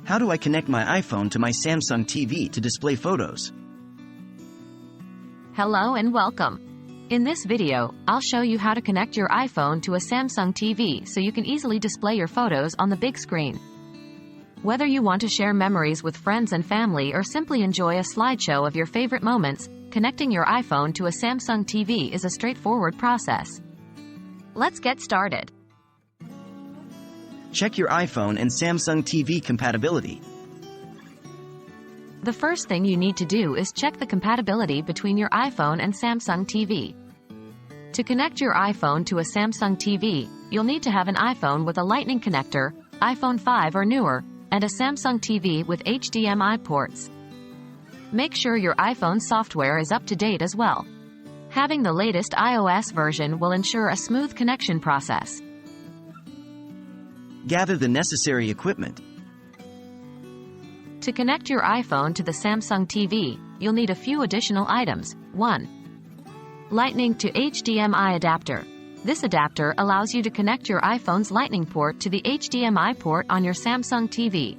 How do I connect my iPhone to my Samsung TV to display photos? Hello and welcome. In this video, I'll show you how to connect your iPhone to a Samsung TV so you can easily display your photos on the big screen. Whether you want to share memories with friends and family or simply enjoy a slideshow of your favorite moments, connecting your iPhone to a Samsung TV is a straightforward process. Let's get started. Check your iPhone and Samsung TV compatibility. The first thing you need to do is check the compatibility between your iPhone and Samsung TV. To connect your iPhone to a Samsung TV, you'll need to have an iPhone with a Lightning connector, iPhone 5 or newer, and a Samsung TV with HDMI ports. Make sure your iPhone software is up to date as well. Having the latest iOS version will ensure a smooth connection process. Gather the necessary equipment. To connect your iPhone to the Samsung TV, you'll need a few additional items. 1. Lightning to HDMI adapter. This adapter allows you to connect your iPhone's Lightning port to the HDMI port on your Samsung TV.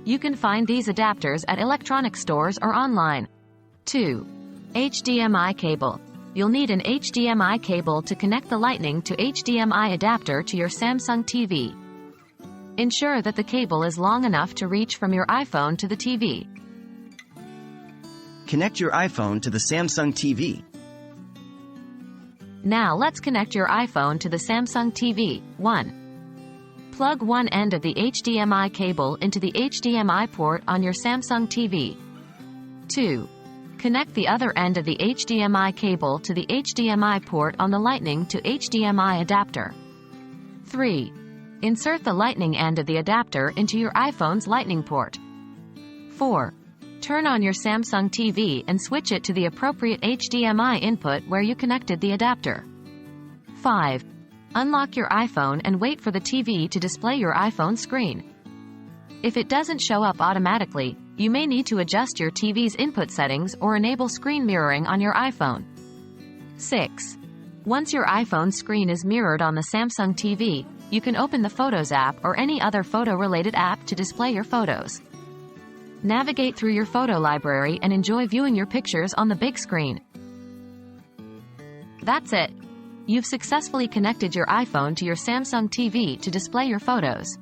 You can find these adapters at electronic stores or online. 2. HDMI cable. You'll need an HDMI cable to connect the Lightning to HDMI adapter to your Samsung TV. Ensure that the cable is long enough to reach from your iPhone to the TV. Connect your iPhone to the Samsung TV. Now let's connect your iPhone to the Samsung TV. 1. Plug one end of the HDMI cable into the HDMI port on your Samsung TV. 2. Connect the other end of the HDMI cable to the HDMI port on the Lightning to HDMI adapter. 3. Insert the Lightning end of the adapter into your iPhone's Lightning port. 4. Turn on your Samsung TV and switch it to the appropriate HDMI input where you connected the adapter. 5. Unlock your iPhone and wait for the TV to display your iPhone screen. If it doesn't show up automatically, you may need to adjust your TV's input settings or enable screen mirroring on your iPhone. 6. Once your iPhone screen is mirrored on the Samsung TV, you can open the Photos app or any other photo-related app to display your photos. Navigate through your photo library and enjoy viewing your pictures on the big screen. That's it. You've successfully connected your iPhone to your Samsung TV to display your photos.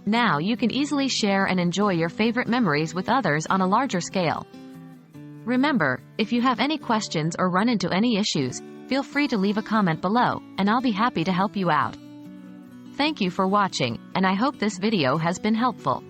Now you can easily share and enjoy your favorite memories with others on a larger scale. Remember, if you have any questions or run into any issues, feel free to leave a comment below, and I'll be happy to help you out. Thank you for watching, and I hope this video has been helpful.